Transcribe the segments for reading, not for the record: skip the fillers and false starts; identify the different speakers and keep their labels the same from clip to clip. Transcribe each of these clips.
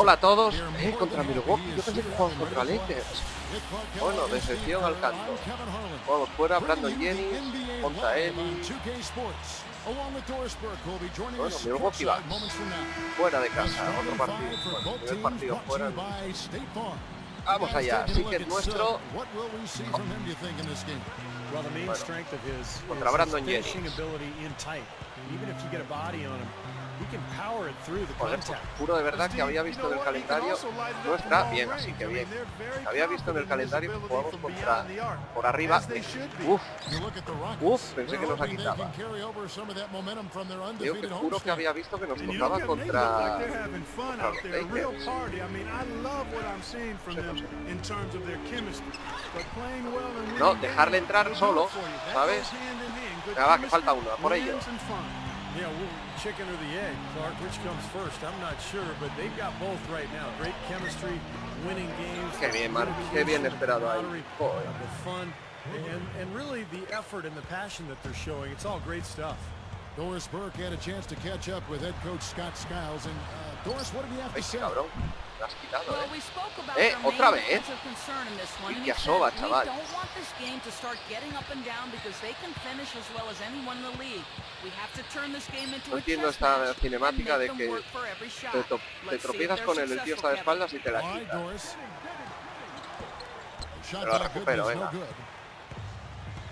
Speaker 1: Hola a todos. Contra Milwaukee. Yo pensé que jugaban contra Lakers. Bueno, decepción al canto. Vamos fuera, Brandon Jennings, contra él. Bueno, Milwaukee va fuera de casa, otro partido. Bueno, primer partido fuera. Vamos allá, así que es nuestro. Bueno, contra Brandon Jennings. Joder, pues, juro de verdad que había visto en el calendario nuestra, bien, así que bien. Había visto en el calendario que jugamos contra por arriba. Pensé que nos la quitaba. Digo que juro que había visto que nos tocaba contra los Lakers. No, dejarle entrar solo, ¿sabes? Ya va, que falta uno, por ello.
Speaker 2: Yeah, chicken or the egg, Clark, which comes first? I'm not sure, but they've got both right now. Great chemistry, winning games.
Speaker 1: Qué bien, Mark, qué bien esperado ahí.
Speaker 2: The fun and really the effort and the passion that they're showing. It's all great stuff.
Speaker 3: Doris Burke had a chance to catch up with head coach Scott Skiles. And Doris, what do you have to say?
Speaker 1: Cabrón, lo has quitado, otra vez. Y a soba, chaval. No entiendo esta cinemática de que te tropiezas con él, el tío está de espaldas y te la quita. Pero la recupero, venga.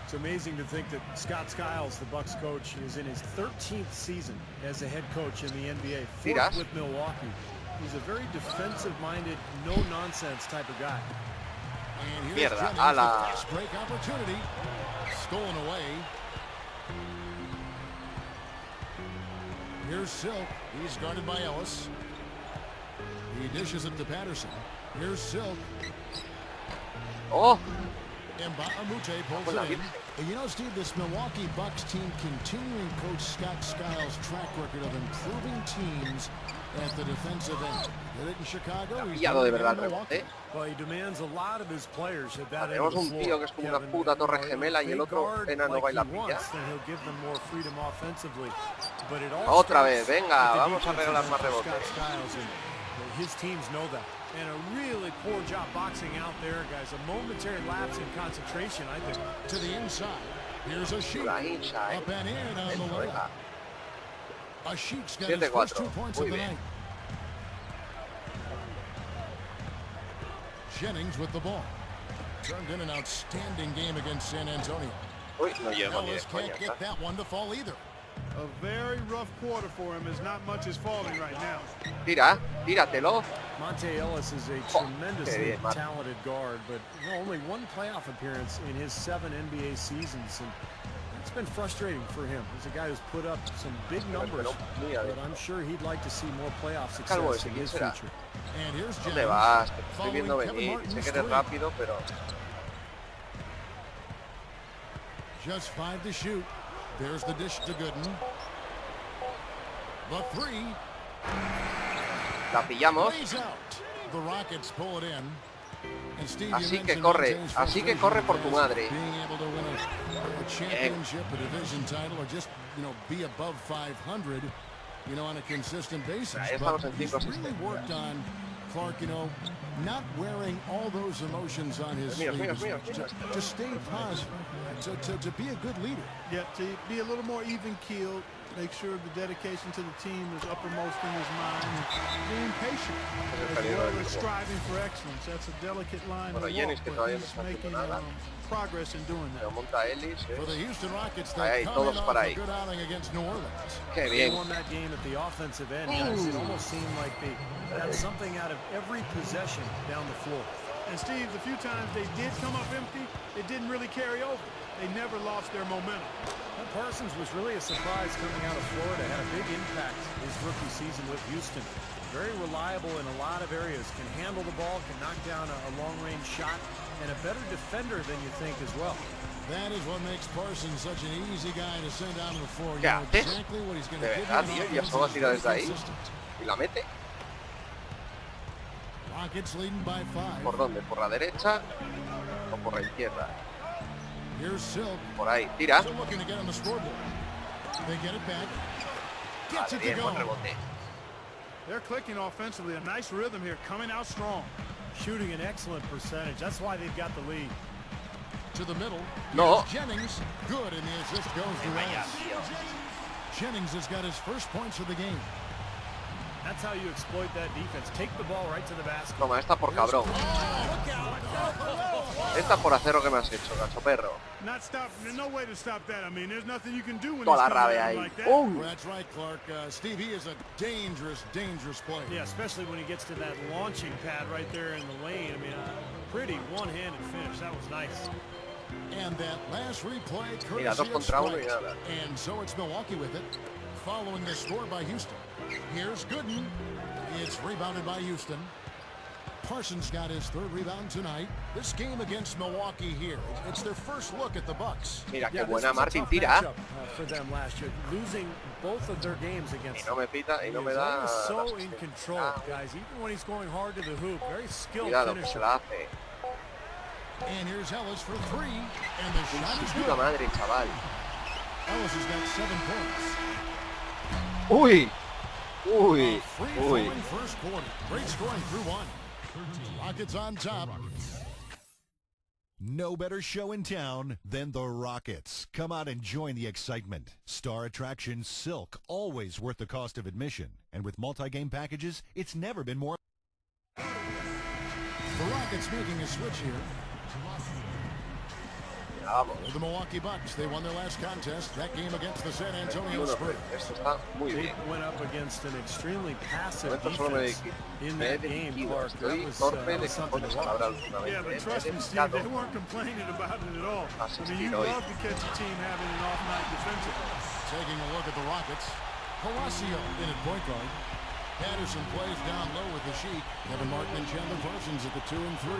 Speaker 2: It's amazing to think that Scott Skiles, the Bucks coach, is in his 13th season as a head coach in the NBA, fourth with Milwaukee. He's a very defensive-minded, no-nonsense type of guy.
Speaker 1: Mierda, ala.
Speaker 3: Break opportunity, stolen away. Here's Silk. He's guarded by Ellis. He dishes it to Patterson. Here's Silk.
Speaker 1: Oh.
Speaker 3: Mbamute pulls it in. And you know, Steve, this Milwaukee Bucks team continuing Coach Scott Skiles' track record of improving teams at the defensive end. Did it in Chicago. He's
Speaker 1: de verdad, rebote.
Speaker 2: Well, he demands a lot of his players at that end
Speaker 1: Tenemos
Speaker 2: of the
Speaker 1: un tío que es como una puta torre gemela y el otro enano baila pilla. Otra vez, venga, vamos a regalar más rebotes.
Speaker 2: His teams know that. And a really poor job boxing out there, guys. A momentary lapse in concentration, I think.
Speaker 3: To the inside. Here's a Sheik. Up and in on the layup. A Sheik's got his first 2 points of the night. Jennings with the ball. Turned in an outstanding game against San Antonio. Ellis can't get that one to fall either.
Speaker 4: A very rough quarter for him, as not much is falling right now.
Speaker 1: Tíratelo.
Speaker 2: Monte Ellis is a tremendously talented guard, but only one playoff appearance in his 7 NBA seasons, and it's been frustrating for him. He's a guy who's put up some big numbers, but I'm sure he'd like to see more playoff success in his future.
Speaker 3: And here's
Speaker 1: ¿Dónde vas? Te estoy viendo venir. Sé que eres rápido, pero...
Speaker 3: Just 5 to shoot. There's the dish to Gooden. The 3.
Speaker 1: La pillamos.
Speaker 3: The Rockets pull it in. And Steve,
Speaker 1: así que corre por tu madre.
Speaker 3: Being able to win a championship, a division title, or just, be above 500, on a consistent basis. But he's really worked on Clark, not wearing all those emotions on his sleeves. To stay positive, to be a good leader.
Speaker 4: Yeah, to be a little more even-keeled, make sure the dedication to the team is uppermost in his mind, and being patient, as well as striving for excellence. That's a delicate line to walk, but he's making progress in doing that.
Speaker 3: For the Houston Rockets, they come in off a good outing against New Orleans.
Speaker 2: They won that game at the offensive end, guys. It almost seemed like they got something out of every possession down the floor.
Speaker 4: And Steve, the few times they did come up empty, it didn't really carry over. They never lost their momentum.
Speaker 2: Parsons was really a surprise coming out of Florida. Had a big impact his rookie season with Houston. Very reliable in a lot of areas. Can handle the ball, can knock down a long-range shot, and a better defender than you think as well.
Speaker 3: That is what makes Parsons such an easy guy to send down the floor. You know exactly what he's going to give you.
Speaker 1: Y la mete.
Speaker 3: Rockets leading by 5.
Speaker 1: ¿Por dónde? ¿Por la derecha o por la izquierda?
Speaker 3: Here's Silk.
Speaker 1: Por ahí, tira.
Speaker 3: Still looking to get on the scoreboard. They get it back. Gets it to
Speaker 1: Bien,
Speaker 3: go.
Speaker 1: buen rebote.
Speaker 4: They're clicking offensively. A nice rhythm here, coming out strong.
Speaker 2: Shooting an excellent percentage. That's why they've got the lead.
Speaker 3: To the middle.
Speaker 1: No.
Speaker 3: Jennings. Good, and the assist goes to Ellis. Jennings has got his first points of the game.
Speaker 2: That's how you exploit that defense. Take the ball right to the basket.
Speaker 1: Toma, esta por cabrón. Esta por hacer lo que me has hecho, gacho perro.
Speaker 4: Not stop. There's no way to stop that. I mean, there's nothing you can do when
Speaker 1: Toda
Speaker 4: he's
Speaker 1: la
Speaker 4: coming
Speaker 1: rabia
Speaker 4: at
Speaker 1: ahí.
Speaker 4: him like that.
Speaker 3: Well, that's right, Clark. Steve, he is a dangerous, dangerous player.
Speaker 2: Yeah, especially when he gets to that launching pad right there in the lane. I mean, pretty one-handed finish. That was nice.
Speaker 3: And that last replay,
Speaker 1: Mira, dos
Speaker 3: courtesy of
Speaker 1: contra uno y
Speaker 3: strikes.
Speaker 1: nada.
Speaker 3: And so it's Milwaukee with it, following the score by Houston. Here's Gooden. It's rebounded by Houston. Parsons got his third rebound tonight. This game against Milwaukee here, it's their first look at the Bucks.
Speaker 1: Mira, qué
Speaker 2: Yeah,
Speaker 1: buena
Speaker 2: this was a
Speaker 1: Martin
Speaker 2: tough
Speaker 1: tira.
Speaker 2: matchup, for them last year, losing both of their games
Speaker 1: Y
Speaker 2: against
Speaker 1: no me pita, y no me
Speaker 2: He's
Speaker 1: da.
Speaker 2: always so
Speaker 1: las
Speaker 2: in
Speaker 1: asistencias.
Speaker 2: control, guys. Even when he's going hard to the hoop, very skilled
Speaker 1: Cuidado, que se
Speaker 2: finisher.
Speaker 1: la hace.
Speaker 3: And here's Ellis for three, and the shot is
Speaker 1: Su puta
Speaker 3: good.
Speaker 1: madre, chaval.
Speaker 3: Ellis has got 7 points.
Speaker 1: Uy.
Speaker 3: A
Speaker 1: Uy. Uy.
Speaker 3: free-flowing first quarter. Great scoring through one. Rockets on top.
Speaker 5: No better show in town than the Rockets. Come out and join the excitement. Star attraction Silk, always worth the cost of admission. And with multi-game packages, it's never been more.
Speaker 3: The Rockets making a switch here.
Speaker 1: Vamos.
Speaker 3: The Milwaukee Bucks, they won their last contest, that game against the San Antonio Spurs.
Speaker 1: Esto está muy
Speaker 2: They
Speaker 1: bien.
Speaker 2: went up against an extremely passive
Speaker 1: Esto solo me
Speaker 2: defense in that game, Clark. That
Speaker 1: Estoy
Speaker 2: was,
Speaker 1: torpe
Speaker 2: that
Speaker 1: de
Speaker 2: was something
Speaker 1: cojones
Speaker 2: to
Speaker 1: a la hora
Speaker 2: watch.
Speaker 1: últimamente.
Speaker 4: Yeah, but trust me, Steve, they weren't complaining about it at all. I mean, you love to catch a team having an off night defensively.
Speaker 3: Taking a look at the Rockets. Palacio in at point guard. Patterson plays down low with the Sheik. Kevin Martin and Chandler Parsons at the 2 and 3.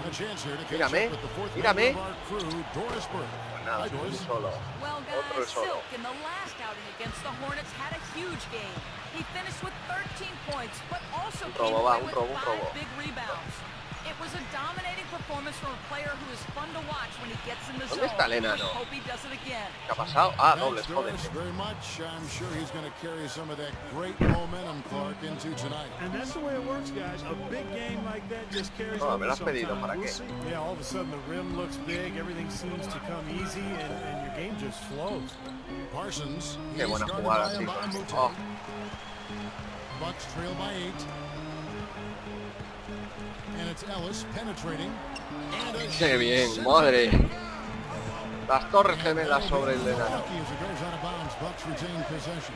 Speaker 3: And a chance here to catch
Speaker 1: Mírame,
Speaker 3: up with the fourth
Speaker 1: mírame.
Speaker 3: member of our crew, Doris Burke.
Speaker 1: Pues nada,
Speaker 3: Hi, Doris.
Speaker 1: solo.
Speaker 6: Well,
Speaker 1: Otro
Speaker 6: guys,
Speaker 1: solo.
Speaker 6: Silk in the last outing against the Hornets had a huge game. He finished with 13 points, but also
Speaker 1: Un
Speaker 6: came
Speaker 1: robo,
Speaker 6: away
Speaker 1: un
Speaker 6: with
Speaker 1: robo, un
Speaker 6: 5
Speaker 1: robo.
Speaker 6: big rebounds. It was a dominating performance from a player who is fun to watch when he gets in the
Speaker 1: ¿Dónde
Speaker 6: zone.
Speaker 1: está el enano?
Speaker 6: Hope he does it again.
Speaker 1: ¿Qué ha pasado? Ah,
Speaker 3: Thanks,
Speaker 1: dobles, joder.
Speaker 3: Doris, very much. I'm sure he's going to carry some of that great momentum, Clark, into tonight.
Speaker 4: And that's the way it works, guys. A big game like that just carries
Speaker 1: No, me
Speaker 4: over
Speaker 1: lo has pedido,
Speaker 4: sometimes.
Speaker 1: ¿para
Speaker 4: We'll
Speaker 1: qué?
Speaker 4: see.
Speaker 2: Yeah, all of a sudden the rim looks big, everything seems to come easy, and your game just flows.
Speaker 3: Parsons.
Speaker 1: Qué
Speaker 3: he's
Speaker 1: buena
Speaker 3: guarded
Speaker 1: jugada,
Speaker 3: by
Speaker 1: chicos.
Speaker 3: Mbamute.
Speaker 1: Oh,
Speaker 3: Bucks trail by 8. And it's Ellis penetrating. And a
Speaker 1: qué bien,
Speaker 3: center.
Speaker 1: madre. Las torres
Speaker 3: And
Speaker 1: gemelas
Speaker 3: that'll
Speaker 1: sobre
Speaker 3: be
Speaker 1: el enano.
Speaker 3: Milwaukee as it goes out of bounds. Bucks retain possession.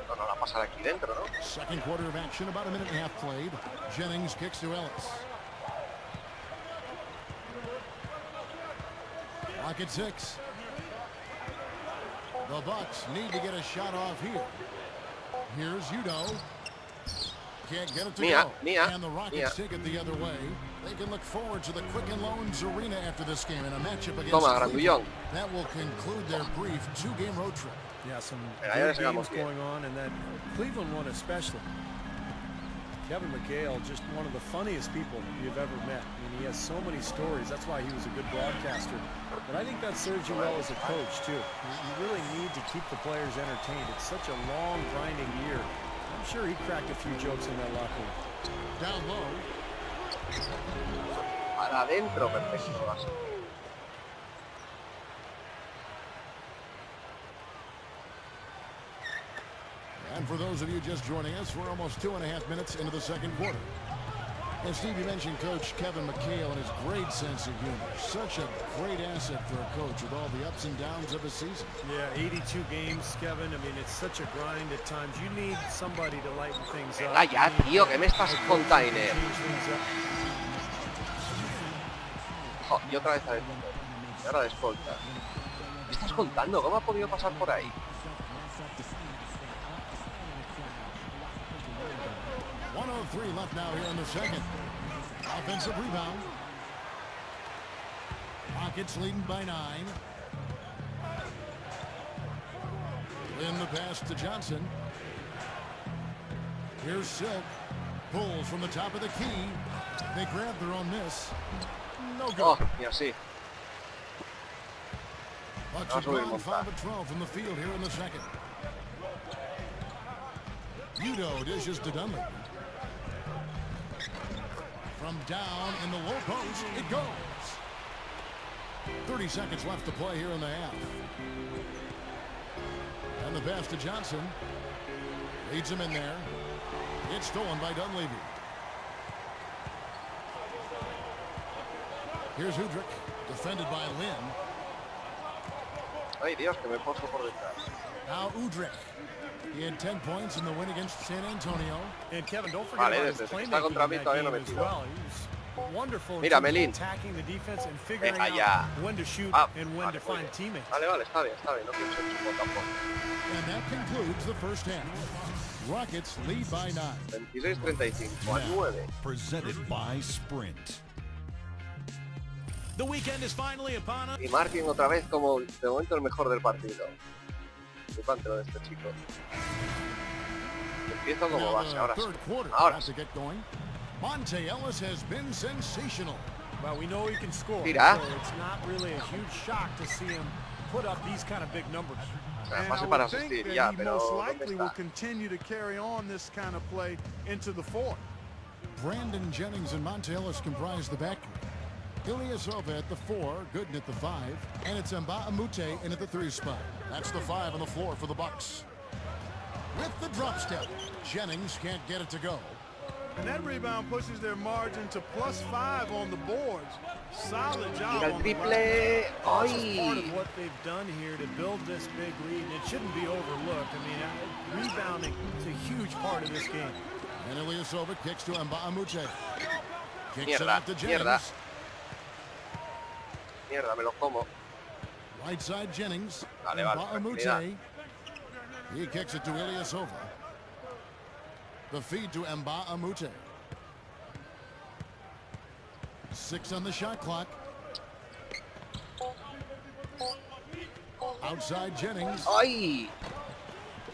Speaker 1: No, no, la pasar aquí dentro, ¿no?
Speaker 3: Second quarter of action, about a minute and a half played. Jennings kicks to Ellis. Rocket 6. The Bucks need to get a shot off here. Here's Udo. Can't get it to
Speaker 1: Mia,
Speaker 3: go.
Speaker 1: Mia,
Speaker 3: And the Rockets
Speaker 1: Mia.
Speaker 3: take it the other way. They can look forward to the Quicken Loans Arena after this game in a matchup against
Speaker 1: Toma,
Speaker 3: Cleveland.
Speaker 1: grandullón.
Speaker 3: That will conclude their brief 2-game road trip.
Speaker 2: Yeah, some
Speaker 1: Mira, ya
Speaker 2: good
Speaker 1: les
Speaker 2: games
Speaker 1: hagamos bien.
Speaker 2: going on, and that Cleveland one especially. Kevin McHale, just one of the funniest people you've ever met. I mean, he has so many stories. That's why he was a good broadcaster. But I think that serves you well as a coach, too. You really need to keep the players entertained. It's such a long, grinding year. I'm sure he cracked a few jokes in that locker room.
Speaker 3: Down low.
Speaker 1: Para adentro, perfecto. Así.
Speaker 3: And for those of you just joining us, we're almost 2.5 minutes into the second quarter. And Steve, you mentioned Coach Kevin McHale and his great sense of humor. Such a great asset for a coach with all the ups and downs of a season.
Speaker 2: Yeah, 82 games, Kevin. I mean, it's such a grind at times. You need somebody to lighten things up.
Speaker 1: Venga ya, tío, que me estás container.
Speaker 2: Change things up.
Speaker 1: Oh, y otra vez adentro. Y ahora de escolta. ¿Me estás contando? ¿Cómo ha podido pasar por ahí?
Speaker 3: 1:03 left now here in the second. Offensive rebound. Rockets leading by 9. In the pass to Johnson. Here's Silk. Pulls from the top of the key. They grab their own miss. No good.
Speaker 1: Oh, y así.
Speaker 3: Bucks
Speaker 1: Vamos
Speaker 3: have
Speaker 1: a ver
Speaker 3: gone
Speaker 1: cómo está.
Speaker 3: 5 of 12 from the field here in the second. Udo dishes to Dunleavy. From down in the low post, it goes. 30 seconds left to play here in the half. And the pass to Johnson. Leads him in there. It's stolen by Dunleavy. Here's Udrich, defended by Lynn.
Speaker 1: Ay, Dios, que me poso por detrás.
Speaker 3: Now Udrich. He had 10 points in the win against San Antonio.
Speaker 2: And Kevin, don't forget about his playmaking in that game as well. He was wonderful in terms of attacking the defense and figuring out when to shoot and when to find teammates.
Speaker 1: Vale, está bien. No pienso en su tampoco.
Speaker 3: And that concludes the first half. Rockets lead by 9.
Speaker 1: 26-35 a 9.
Speaker 5: Presented by Sprint.
Speaker 7: The weekend is finally upon us.
Speaker 1: Y Martin otra vez como de momento el mejor del partido. Flipante lo de este chico. Empiezo como base, ahora sí. Ahora sí.
Speaker 3: Monte Ellis has been sensational.
Speaker 2: Well, we know he can score,
Speaker 1: Tira.
Speaker 2: so it's not really a huge shock to see him put up these kind of big numbers.
Speaker 1: O sea, pase para asistir ya, pero
Speaker 4: most
Speaker 1: ¿dónde
Speaker 4: likely will
Speaker 1: está?
Speaker 4: continue to carry on this kind of play into the fourth.
Speaker 3: Brandon Jennings and Monte Ellis comprise the backcourt. Ilyasova at the 4, Gooden at the 5, and it's Mbamute in at the 3 spot. That's the 5 on the floor for the Bucks. With the drop step, Jennings can't get it to go.
Speaker 4: And that rebound pushes their margin to +5 on the boards. Solid job
Speaker 1: Mira el
Speaker 4: on the
Speaker 1: triple.
Speaker 2: This is part
Speaker 1: ¡Ay!
Speaker 2: of what they've done here to build this big lead, and it shouldn't be overlooked. I mean, rebounding is a huge part of this game.
Speaker 3: And Ilyasova kicks to Mbamute. Kicks it
Speaker 1: Mierda,
Speaker 3: out to Jennings.
Speaker 1: Mierda, me lo como.
Speaker 3: Right side Jennings.
Speaker 1: Vale,
Speaker 3: Mbamute. He kicks it to Ilyasova. The feed to Mbamute. 6 on the shot clock. Outside Jennings.
Speaker 1: ¡Ay!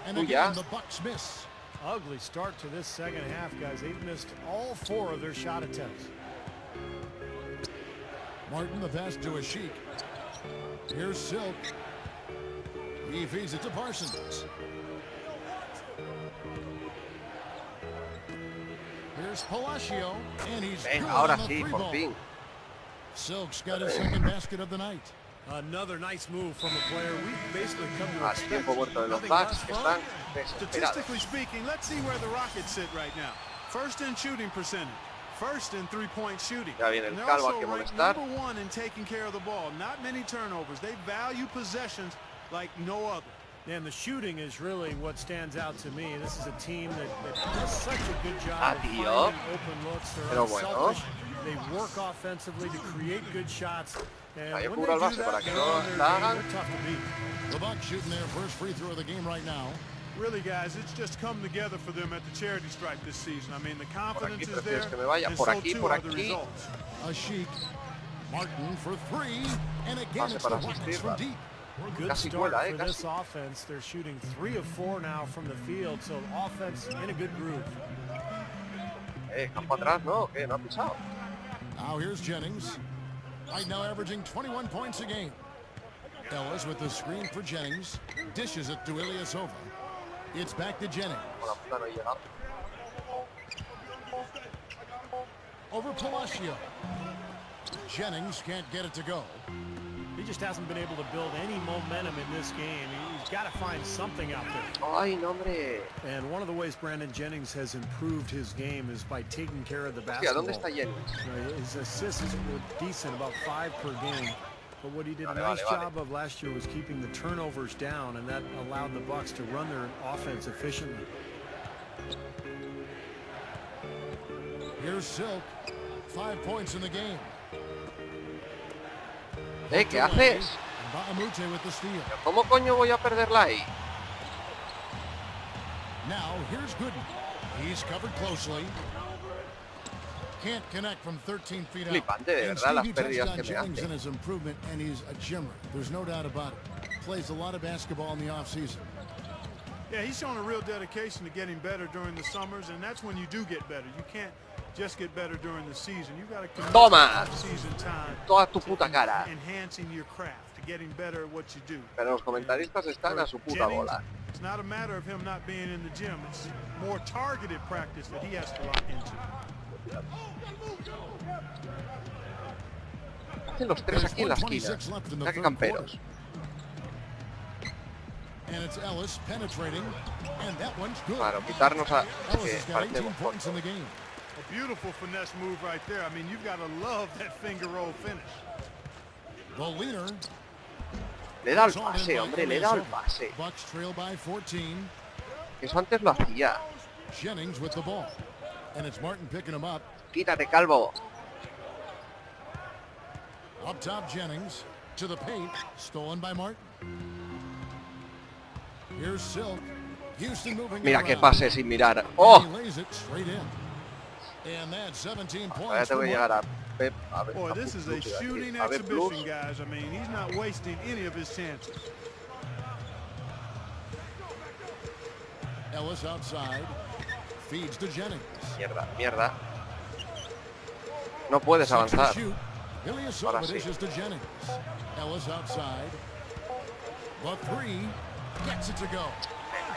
Speaker 3: And
Speaker 1: Ooh,
Speaker 3: again,
Speaker 1: yeah.
Speaker 3: the Bucks miss.
Speaker 2: Ugly start to this second half, guys. They've missed all 4 of their shot attempts.
Speaker 3: Martin, the pass to a Sheik. Here's Silk. He feeds it to Parsons. Here's Palacio, and he's good
Speaker 1: Ahora
Speaker 3: on the
Speaker 1: sí,
Speaker 3: 3
Speaker 1: por
Speaker 3: ball.
Speaker 1: fin.
Speaker 3: Silk's got his second basket of the night.
Speaker 2: Another nice move from a player we've basically come to
Speaker 1: Al
Speaker 2: expect.
Speaker 1: tiempo muerto de los
Speaker 2: Nothing
Speaker 1: Bucks
Speaker 2: less
Speaker 1: que
Speaker 2: from
Speaker 1: están
Speaker 2: him.
Speaker 1: desesperados.
Speaker 4: Statistically speaking, let's see where the Rockets sit right now. First in shooting percentage. First in three-point shooting.
Speaker 1: Ya viene el
Speaker 4: And they're
Speaker 1: calvo
Speaker 4: also
Speaker 1: a que
Speaker 4: ranked
Speaker 1: molestar.
Speaker 4: #1 in taking care of the ball. Not many turnovers. They value possessions like no other.
Speaker 2: And the shooting is really what stands out to me. This is a team that does such a good job of finding
Speaker 1: tío.
Speaker 2: open looks. They're
Speaker 1: Pero bueno.
Speaker 2: unselfish. They work offensively to create good shots. And
Speaker 1: Ahí
Speaker 2: when
Speaker 1: juro
Speaker 2: they
Speaker 1: al
Speaker 2: do
Speaker 1: base
Speaker 2: that,
Speaker 1: para que
Speaker 2: they're
Speaker 1: no
Speaker 2: on their
Speaker 1: la
Speaker 2: game.
Speaker 1: hagan.
Speaker 2: They're tough to beat.
Speaker 3: The Bucks shooting their first free throw of the game right now.
Speaker 4: Really, guys, it's just come together for them at the charity stripe this season. I mean, the confidence
Speaker 1: aquí
Speaker 4: is there,
Speaker 1: prefieres que me vaya,
Speaker 4: and
Speaker 1: por
Speaker 4: so
Speaker 1: aquí,
Speaker 4: too
Speaker 1: por
Speaker 4: are the
Speaker 1: aquí.
Speaker 4: results.
Speaker 3: A Sheik. Martin for 3. And again,
Speaker 1: Pase
Speaker 3: it's the
Speaker 1: para
Speaker 3: Rockets
Speaker 1: asistir,
Speaker 3: from
Speaker 1: vale.
Speaker 3: deep.
Speaker 2: Good
Speaker 1: Casi
Speaker 2: start
Speaker 1: cuela,
Speaker 2: for this
Speaker 1: casi.
Speaker 2: offense. They're shooting 3 of 4 now from the field, so offense in a good groove.
Speaker 1: Campo atrás, ¿no? ¿Qué? ¿No ha pisado?
Speaker 3: Now here's Jennings. Right now averaging 21 points a game. Ellis with the screen for Jennings. Dishes it to Ilyasova. It's back to Jennings.
Speaker 1: Con la puta no he llegado.
Speaker 3: Over Palacio. Jennings can't get it to go.
Speaker 2: He just hasn't been able to build any momentum in this game. He's got to find something out there.
Speaker 1: ¡Ay, no, hombre!
Speaker 2: And one of the ways Brandon Jennings has improved his game is by taking care of the
Speaker 1: Hostia,
Speaker 2: basketball.
Speaker 1: ¿dónde está Jennings?
Speaker 2: You know, his assists were decent, about 5 per game. But what he did a
Speaker 1: Vale,
Speaker 2: nice
Speaker 1: vale,
Speaker 2: job of last year was keeping the turnovers down, and that allowed the Bucks to run their offense efficiently.
Speaker 3: Here's Silk. 5 points in the game.
Speaker 1: ¿Qué haces?
Speaker 3: Mbamute with the steal.
Speaker 1: ¿Cómo coño voy a perderla ahí?
Speaker 3: Now here's Gooden. He's covered closely. Can't connect from 13 feet out.
Speaker 1: Flipante, de
Speaker 3: And
Speaker 1: verdad, las
Speaker 3: Steve, you
Speaker 1: pérdidas
Speaker 3: touched on
Speaker 1: que me
Speaker 3: Jennings
Speaker 1: hace.
Speaker 3: and his improvement, and he's a gymmer. There's no doubt about it. Plays a lot of basketball in the offseason.
Speaker 4: Yeah, he's shown a real dedication to getting better during the summers, and that's when you do get better. You can't just get better during the season. You got to commit
Speaker 1: Toma.
Speaker 4: off-season time
Speaker 1: Toda tu
Speaker 4: to
Speaker 1: puta cara.
Speaker 4: enhancing your craft, to getting better at what you do.
Speaker 1: Pero los comentaristas están a su puta bola.
Speaker 4: It's not a matter of him not being in the gym. It's more targeted practice that he has to lock into.
Speaker 1: Hacen los tres aquí en la esquina. Mira qué camperos. Claro, quitarnos a... Es que parecemos tontos.
Speaker 4: A beautiful finesse move right there. I mean, you've got to love that finger roll finish.
Speaker 1: Le he dado el pase, hombre, le he dado el pase. Eso antes lo hacía. Quítate, calvo.
Speaker 3: Up top, Jennings to the paint, stolen by Martin. Here's Silk. Houston moving.
Speaker 1: Mira qué pase sin mirar. ¡Oh! Ahora te voy a llegar a Pep. A ver,
Speaker 4: Boy, this is a shooting exhibition, guys. I mean, he's not wasting any of his chances.
Speaker 3: Ellis outside. Feeds to Jennings.
Speaker 1: Mierda, mierda. No puedes avanzar.
Speaker 3: Ahora sí. To Jennings. Ellis outside. The three gets it to go.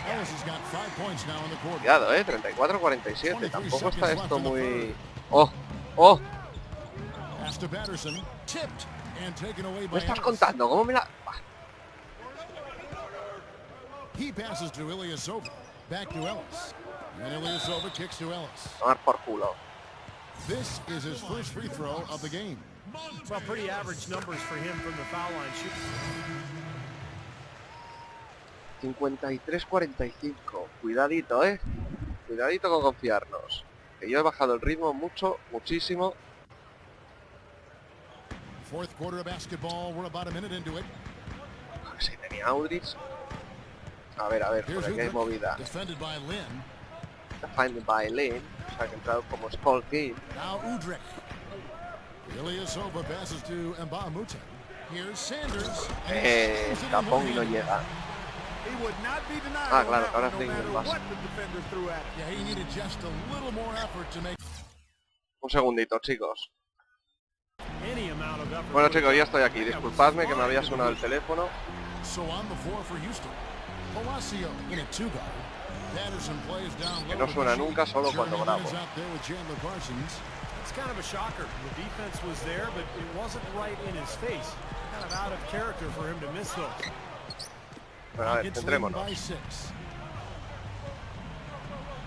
Speaker 3: Ellis has got 5 points now in the quarter.
Speaker 1: Cuidado, 34-47. Tampoco está esto muy... ¡Oh! ¡Oh! ¿Me estás contando? ¿Cómo me la...?
Speaker 3: He passes to Ilyasova. Back to Ellis. And Ilyasova kicks to Ellis.
Speaker 1: Tomar por culo.
Speaker 3: This is his first free throw of the game.
Speaker 2: Well, pretty average numbers for him from the foul line shoot.
Speaker 1: 53-45. Cuidadito, Cuidadito con confiarnos. Que yo he bajado el ritmo mucho, muchísimo.
Speaker 3: Fourth quarter of basketball. We're about a minute into it.
Speaker 1: Si tenía Audrich. A ver, por aquí hay movida.
Speaker 3: Defended by Lynn.
Speaker 1: Defended by Lynn. O sea, que ha entrado como Skull King.
Speaker 3: Now Udrich. Ilyasova passes to Mbamute. Here's Sanders.
Speaker 1: Tapón y no llega. Ah, claro, ahora sí el pase. Un segundito, chicos. Bueno, chicos, ya estoy aquí. Disculpadme que me había sonado el teléfono. Que no suena nunca, solo cuando grabo.
Speaker 2: It's kind of a shocker. The defense was there, but it wasn't right in his face. Kind of out of character for him to miss those.
Speaker 1: Bueno, a ver, centrémonos.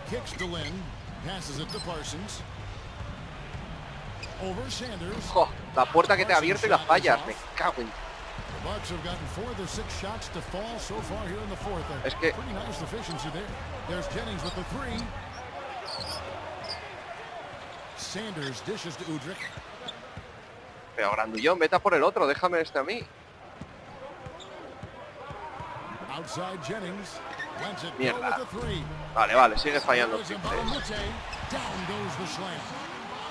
Speaker 3: Kicks to Lynn, passes it to Parsons. Over Sanders.
Speaker 1: ¡Jo! La puerta que te ha abierto y las fallas. Me cago en...
Speaker 3: The Bucks have gotten 4 of their 6 shots to fall so far here in the fourth.
Speaker 1: Es que...
Speaker 3: Pretty nice efficiency there. There's Jennings with the 3. Sanders dishes to Udrich.
Speaker 1: Pero Grandullón, vete a por el otro, déjame este a mí.
Speaker 3: Outside Jennings.
Speaker 1: Mierda. Vale, sigue fallando.
Speaker 3: Down goes the slam.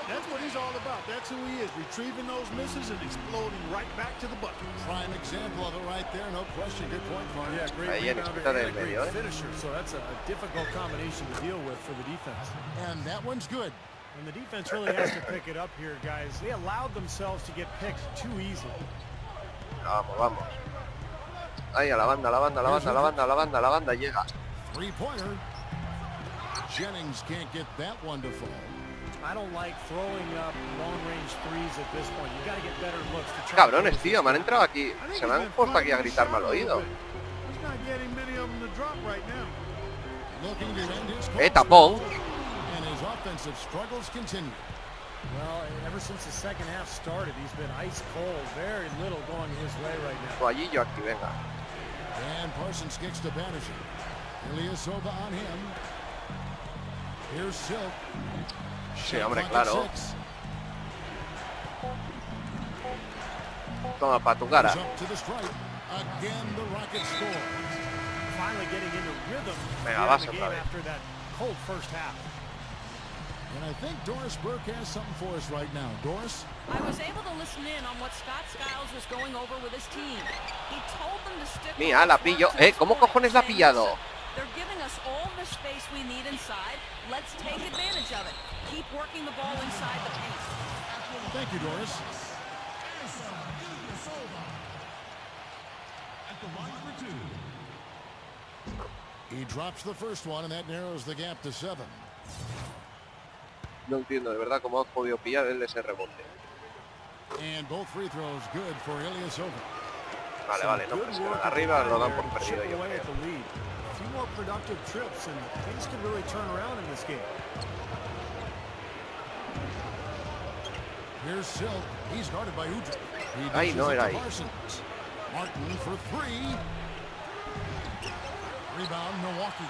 Speaker 4: That's what he's all about. That's who he is, retrieving those misses and exploding right back to the bucket.
Speaker 3: Prime example of it right there, no question. Good point, Mark.
Speaker 2: Yeah, great rebounder and a great finisher. So that's a difficult combination to deal with for the defense.
Speaker 3: And that one's good.
Speaker 2: And the defense really has to pick it up here, guys. They allowed themselves to get picked too easily.
Speaker 1: Vamos. Ahí a la banda, llega.
Speaker 3: Three-pointer. Jennings can't get that one to fall.
Speaker 2: I don't like throwing up long-range threes at this point. You got to get better looks to try.
Speaker 1: Cabrones, tío, me han entrado aquí. Se me han puesto aquí a gritarme al oído. Tapón.
Speaker 3: Offensive struggles continue.
Speaker 2: Well, ever since the second half started, he's been ice cold. Very little going his way right now.
Speaker 1: Toallillo aquí, venga.
Speaker 3: And Parsons kicks to Patterson. Ilyasova on him. Here's Silk.
Speaker 1: Sí, hombre, claro. Toma pa' tu cara.
Speaker 3: Up to the stripe. Again, the Rockets score.
Speaker 2: Finally getting into rhythm.
Speaker 1: Venga, vas otra vez.
Speaker 2: After that cold first half.
Speaker 3: And I think Doris Burke has something for us right now. Doris?
Speaker 6: I was able to listen in on what Scott Skiles was going over with his team. He told them to stick.
Speaker 1: Mira, la pillo. ¿Cómo cojones la ha pillado?
Speaker 6: They're giving us all the space we need inside. Let's take advantage of it. Keep working the ball inside the paint.
Speaker 3: Thank you, Doris. He drops the first one and that narrows the gap to 7.
Speaker 1: No entiendo de verdad cómo has podido pillar él ese rebote.
Speaker 3: And both free throws good for Ilyasova.
Speaker 1: Vale, no presionan arriba, lo dan por perdido yo creo.
Speaker 2: Few more productive trips and things could really turn around in this game.
Speaker 3: Here's Silk. He's guarded by Udrich.
Speaker 1: Ay, no era ahí.
Speaker 3: Martin for 3. Rebound, Milwaukee.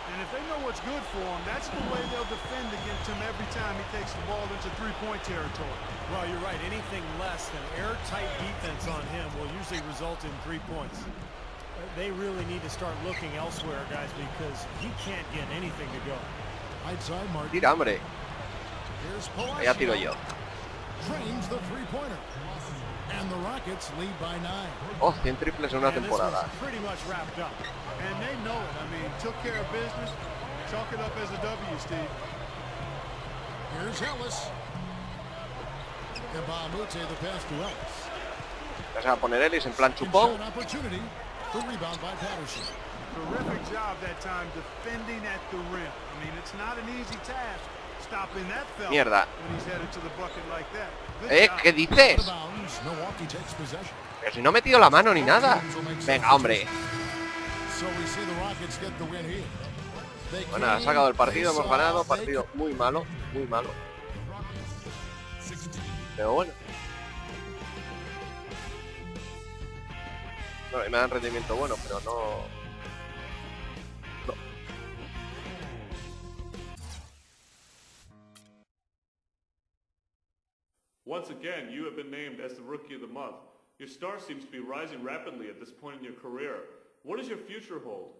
Speaker 4: And if they know what's good for him, that's the way they'll defend against him every time he takes the ball into three-point territory.
Speaker 2: Well, you're right. Anything less than airtight defense on him will usually result in 3 points. They really need to start looking elsewhere, guys, because he can't get anything to go.
Speaker 3: Outside Martin.
Speaker 1: Tira, hombre.
Speaker 3: Here's
Speaker 1: Ya tiro yo.
Speaker 3: Trains the three-pointer. And the Rockets lead by 9.
Speaker 1: Oh, 100 triples en una temporada.
Speaker 2: Pretty much wrapped up.
Speaker 4: And they know it. I mean, took care of business. Chalk it up as a W, Steve.
Speaker 3: Here's Ellis. Ibamute the pass to Ellis.
Speaker 1: Vas a poner Ellis en plan chupón.
Speaker 3: Opportunity. The rebound by Patterson.
Speaker 4: Terrific job that time defending at the rim. I mean, it's not an easy task stopping that fella
Speaker 1: Mierda.
Speaker 4: when he's headed to the bucket like that.
Speaker 1: ¿Qué dices?
Speaker 3: Milwaukee takes possession.
Speaker 1: Pero si no he metido la mano ni nada. Venga, hombre.
Speaker 3: So we see the Rockets get the win here.
Speaker 1: Bueno, ha sacado el partido, hemos ganado. Partido muy malo, muy malo. Pero bueno. No, me dan rendimiento bueno, pero no.
Speaker 8: Once again, you have been named as the Rookie of the Month. Your star seems to be rising rapidly at this point in your career. What does your future hold?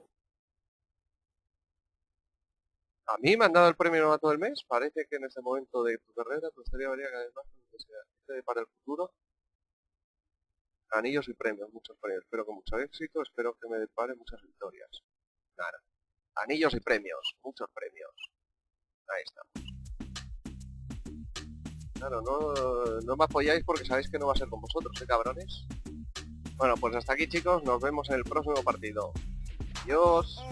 Speaker 1: A mí me han dado el premio novato del mes. Parece que en este momento de tu carrera tu historia varía cada vez más que sea para el futuro. Anillos y premios, muchos premios. Espero con mucho éxito, espero que me depare muchas victorias. Nada. Anillos y premios, muchos premios. Ahí estamos. Claro, no me apoyáis porque sabéis que no va a ser con vosotros, cabrones. Bueno, pues hasta aquí, chicos, nos vemos en el próximo partido. Adiós.